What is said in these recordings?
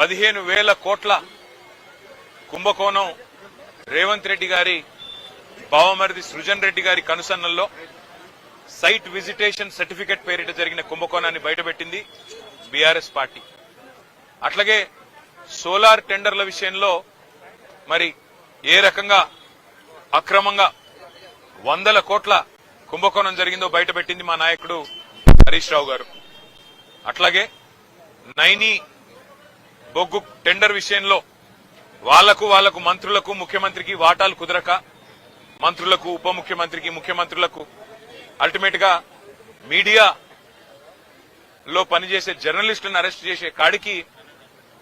15,000 కోట్ల కుంభకోణం రేవంత్ రెడ్డి గారి బావమరిది సృజన్ రెడ్డి గారి కనుసన్నల్లో సైట్ విజిటేషన్ సర్టిఫికెట్ పేరిట జరిగిన కుంభకోణాన్ని బయటపెట్టింది బీఆర్ఎస్ పార్టీ. అట్లాగే సోలార్ టెండర్ల విషయంలో మరి ఏ రకంగా అక్రమంగా 100 కోట్ల కుంభకోణం జరిగిందో బయటపెట్టింది మా నాయకుడు హరీష్ రావు గారు. అట్లాగే నైని బొగ్గు టెండర్ విషయంలో వాళ్లకు మంత్రులకు ముఖ్యమంత్రికి వాటాలు కుదరక మంత్రులకు ఉప ముఖ్యమంత్రికి ముఖ్యమంత్రులకు అల్టిమేట్ గా మీడియాలో పనిచేసే జర్నలిస్టులను అరెస్ట్ చేసే కాడికి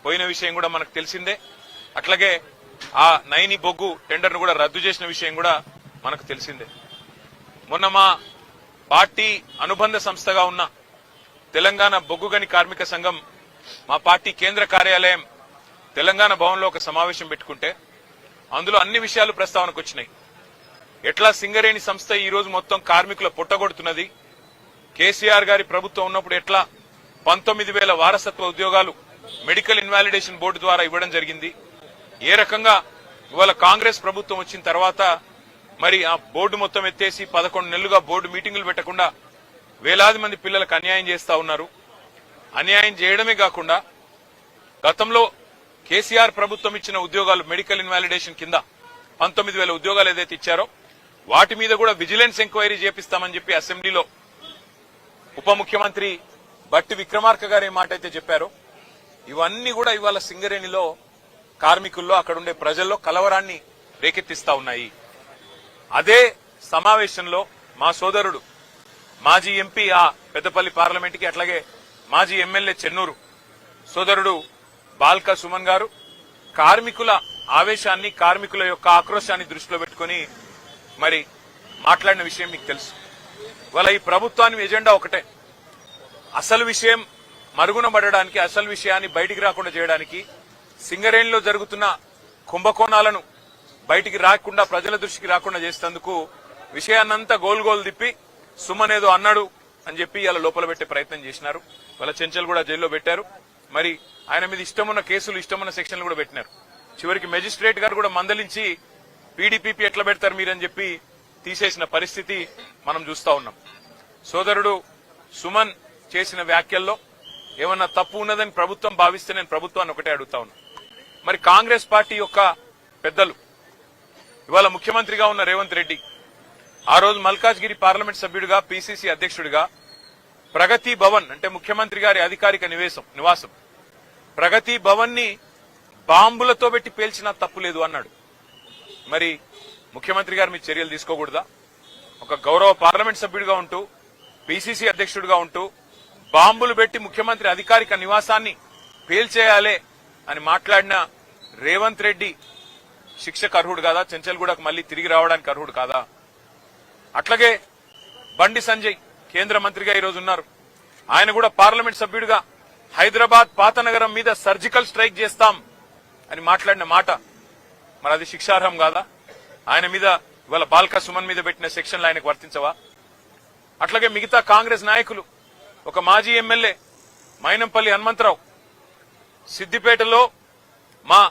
పోయిన విషయం కూడా మనకు తెలిసిందే. అట్లాగే ఆ నైని బొగ్గు టెండర్ను కూడా రద్దు చేసిన విషయం కూడా మనకు తెలిసిందే. మొన్న మా పార్టీ అనుబంధ సంస్థగా ఉన్న తెలంగాణ బొగ్గుగని కార్మిక సంఘం మా పార్టీ కేంద్ర కార్యాలయం తెలంగాణ భవన్లో ఒక సమావేశం పెట్టుకుంటే అందులో అన్ని విషయాలు ప్రస్తావనకు వచ్చినాయి. ఎట్లా సింగరేణి సంస్థ ఈ రోజు మొత్తం కార్మికుల పుట్టగొడుతున్నది, కేసీఆర్ గారి ప్రభుత్వం ఉన్నప్పుడు ఎట్లా 19,000 వారసత్వ ఉద్యోగాలు మెడికల్ ఇన్వాలిడేషన్ బోర్డు ద్వారా ఇవ్వడం జరిగింది, ఏ రకంగా ఇవాళ కాంగ్రెస్ ప్రభుత్వం వచ్చిన తర్వాత మరి ఆ బోర్డు మొత్తం ఎత్తేసి 11 నెలలుగా బోర్డు మీటింగులు పెట్టకుండా వేలాది మంది పిల్లలకు అన్యాయం చేస్తా ఉన్నారు. అన్యాయం చేయడమే కాకుండా గతంలో కేసీఆర్ ప్రభుత్వం ఇచ్చిన ఉద్యోగాలు మెడికల్ ఇన్వాలిడేషన్ కింద 19,000 ఉద్యోగాలు ఏదైతే ఇచ్చారో వాటి మీద కూడా విజిలెన్స్ ఎంక్వైరీ చేపిస్తామని చెప్పి అసెంబ్లీలో ఉప ముఖ్యమంత్రి బట్టి విక్రమార్క గారు ఏ మాట అయితే చెప్పారో ఇవన్నీ కూడా ఇవాళ సింగరేణిలో కార్మికుల్లో అక్కడుండే ప్రజల్లో కలవరాన్ని రేకెత్తిస్తా ఉన్నాయి. అదే సమావేశంలో మా సోదరుడు మాజీ ఎంపీ ఆ పెద్దపల్లి పార్లమెంట్కి అట్లాగే మాజీ ఎమ్మెల్యే చెన్నూరు సోదరుడు బాల్కా సుమన్ గారు కార్మికుల ఆవేశాన్ని కార్మికుల యొక్క ఆక్రోశాన్ని దృష్టిలో పెట్టుకుని మరి మాట్లాడిన విషయం మీకు తెలుసు. ఇవాళ ఈ ప్రభుత్వానికి ఎజెండా ఒకటే, అసలు విషయం మరుగున పడడానికి, అసలు విషయాన్ని బయటికి రాకుండా చేయడానికి, సింగరేణిలో జరుగుతున్న కుంభకోణాలను బయటికి రాకుండా ప్రజల దృష్టికి రాకుండా చేసేందుకు విషయాన్నంతా గోల్ తిప్పి సుమన్ ఏదో అన్నాడు అని చెప్పి ఇలా లోపల పెట్టే ప్రయత్నం చేసినారు. వాళ్ళ చెంచల్ కూడా జైల్లో పెట్టారు. మరి ఆయన మీద ఇష్టమున్న కేసులు ఇష్టమున్న సెక్షన్లు కూడా పెట్టినారు. చివరికి మెజిస్ట్రేట్ గారు కూడా మందలించి పీడీపీపీ ఎట్లా పెడతారు మీరని చెప్పి తీసేసిన పరిస్థితి మనం చూస్తా ఉన్నాం. సోదరుడు సుమన్ చేసిన వ్యాఖ్యల్లో ఏమన్నా తప్పు ఉన్నదని ప్రభుత్వం భావిస్తే నేను ప్రభుత్వాన్ని ఒకటే అడుగుతా ఉన్నా. మరి కాంగ్రెస్ పార్టీ యొక్క పెద్దలు ఇవాళ ముఖ్యమంత్రిగా ఉన్న రేవంత్ రెడ్డి ఆ రోజు మల్కాజ్గిరి పార్లమెంట్ సభ్యుడిగా పీసీసీ అధ్యక్షుడిగా ప్రగతి భవన్ అంటే ముఖ్యమంత్రి గారి అధికారిక నివాసం ప్రగతి భవన్ ని బాంబులతో పెట్టి పేల్చినా తప్పులేదు అన్నాడు. మరి ముఖ్యమంత్రి గారు మీ చర్యలు తీసుకోకూడదా? ఒక గౌరవ పార్లమెంట్ సభ్యుడిగా ఉంటూ పీసీసీ అధ్యక్షుడిగా ఉంటూ బాంబులు పెట్టి ముఖ్యమంత్రి అధికారిక నివాసాన్ని పేల్చేయాలే అని మాట్లాడిన రేవంత్ రెడ్డి శిక్షకు అర్హుడు కాదా? చెంచల్గూడకు మళ్లీ తిరిగి రావడానికి అర్హుడు కాదా? అట్లాగే బండి సంజయ్ కేంద్ర మంత్రిగా ఈరోజు ఉన్నారు. ఆయన కూడా పార్లమెంట్ సభ్యుడిగా హైదరాబాద్ పాత నగరం మీద సర్జికల్ స్ట్రైక్ చేస్తాం అని మాట్లాడిన మాట మరి అది శిక్షార్హం కాదా? ఆయన మీద ఇవాళ బాల్కా సుమన్ మీద పెట్టిన సెక్షన్లు ఆయనకు వర్తించవా? అట్లాగే మిగతా కాంగ్రెస్ నాయకులు ఒక మాజీ ఎమ్మెల్యే మైనంపల్లి హనుమంతరావు సిద్దిపేటలో మా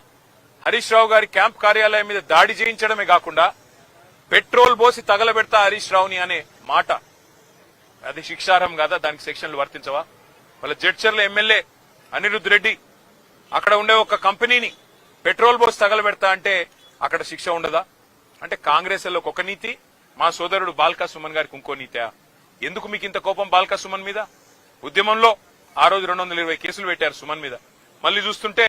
హరీష్ రావు గారి క్యాంప్ కార్యాలయం మీద దాడి చేయించడమే కాకుండా పెట్రోల్ పోసి తగలబెడతా హరీష్ రావుని అనే మాట అది శిక్షార్హం కాదా? దానికి సెక్షన్లు వర్తించవా? వాళ్ళ జడ్చర్ల ఎమ్మెల్యే అనిరుద్ రెడ్డి అక్కడ ఉండే ఒక కంపెనీని పెట్రోల్ పోసి తగలబెడతా అంటే అక్కడ శిక్ష ఉండదా? అంటే కాంగ్రెస్ లో ఒక నీతి, మా సోదరుడు బాల్కా సుమన్ గారికి ఇంకో నీతా? ఎందుకు మీకు ఇంత కోపం బాల్కా సుమన్ మీద? ఉద్యమంలో ఆ రోజు 220 కేసులు పెట్టారు సుమన్ మీద. మళ్లీ చూస్తుంటే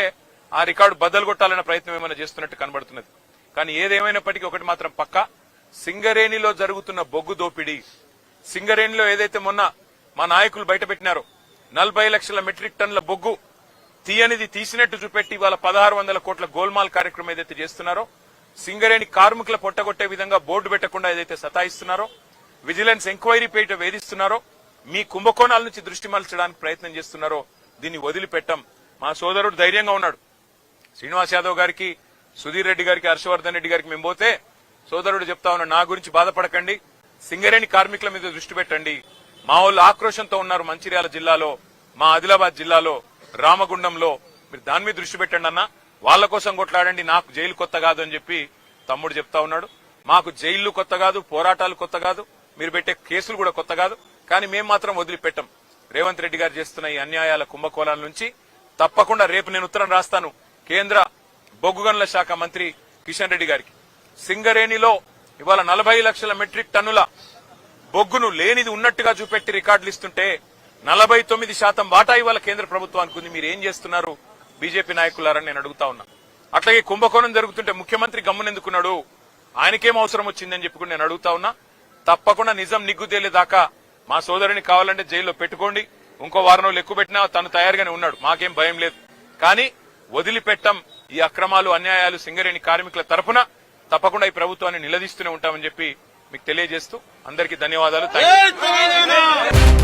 ఆ రికార్డు బద్దలు కొట్టాలన్న ప్రయత్నం ఏమైనా చేస్తున్నట్టు కనబడుతున్నది. కానీ ఏదేమైనప్పటికీ ఒకటి మాత్రం పక్కా, సింగరేణిలో జరుగుతున్న బొగ్గు దోపిడీ, సింగరేణిలో ఏదైతే మొన్న మా నాయకులు బయటపెట్టినారో 40 లక్షల మెట్రిక్ టన్నుల బొగ్గు తీయనిది తీసినట్టు చూపెట్టి ఇవాళ 1600 కోట్ల గోల్మాల్ కార్యక్రమం ఏదైతే చేస్తున్నారో, సింగరేణి కార్మికుల పొట్టగొట్టే విధంగా బోర్డు పెట్టకుండా ఏదైతే సతాయిస్తున్నారో, విజిలెన్స్ ఎంక్వైరీ పేట వేధిస్తున్నారో, మీ కుంభకోణాల నుంచి దృష్టి మళ్చడానికి ప్రయత్నం చేస్తున్నారో దీన్ని వదిలిపెట్టం. మా సోదరుడు ధైర్యంగా ఉన్నాడు. శ్రీనివాస్ యాదవ్ గారికి, సుధీర్ రెడ్డి గారికి, హర్షవర్ధన్ రెడ్డి గారికి మేము పోతే సోదరుడు చెప్తా ఉన్నాడు, నా గురించి బాధపడకండి, సింగరేణి కార్మికుల మీద దృష్టి పెట్టండి. మా వాళ్ళు ఆక్రోశంతో ఉన్నారు మంచిర్యాల జిల్లాలో, మా ఆదిలాబాద్ జిల్లాలో, రామగుండంలో. మీరు దాని మీద దృష్టి పెట్టండి అన్న, వాళ్ళ కోసం కొట్లాడండి, నాకు జైలు కొత్త కాదు అని చెప్పి తమ్ముడు చెప్తా ఉన్నాడు. మాకు జైళ్లు కొత్త కాదు, పోరాటాలు కొత్త కాదు, మీరు పెట్టే కేసులు కూడా కొత్త కాదు. కానీ మేము మాత్రం వదిలిపెట్టాం. రేవంత్ రెడ్డి గారు చేస్తున్న ఈ అన్యాయాల కుంభకోణాల నుంచి తప్పకుండా రేపు నేను ఉత్తరం రాస్తాను కేంద్ర బొగ్గు గనుల శాఖ మంత్రి కిషన్ రెడ్డి గారికి. సింగరేణిలో ఇవాళ 40 లక్షల మెట్రిక్ టన్నుల బొగ్గును లేనిది ఉన్నట్టుగా చూపెట్టి రికార్డులు ఇస్తుంటే 49% వాటా ఇవాళ కేంద్ర ప్రభుత్వానికి ఉంది. మీరు ఏం చేస్తున్నారు బీజేపీ నాయకులారని నేను అడుగుతా ఉన్నా. అట్లాగే కుంభకోణం జరుగుతుంటే ముఖ్యమంత్రి గమ్మునెందుకున్నాడు, ఆయనకేం అవసరం వచ్చిందని చెప్పి నేను అడుగుతా ఉన్నా. తప్పకుండా నిజం నిగ్గు తేలేదాకా మా సోదరుని కావాలంటే జైల్లో పెట్టుకోండి. ఇంకో వారం రోజులు ఎక్కువ పెట్టినా తను తయారుగానే ఉన్నాడు, మాకేం భయం లేదు. కానీ వదిలిపెట్టం ఈ అక్రమాలు అన్యాయాలు. సింగరేణి కార్మికుల తరఫున తప్పకుండా ఈ ప్రభుత్వాన్ని నిలదీస్తూనే ఉంటామని చెప్పి మీకు తెలియజేస్తూ అందరికీ ధన్యవాదాలు. థాంక్యూ.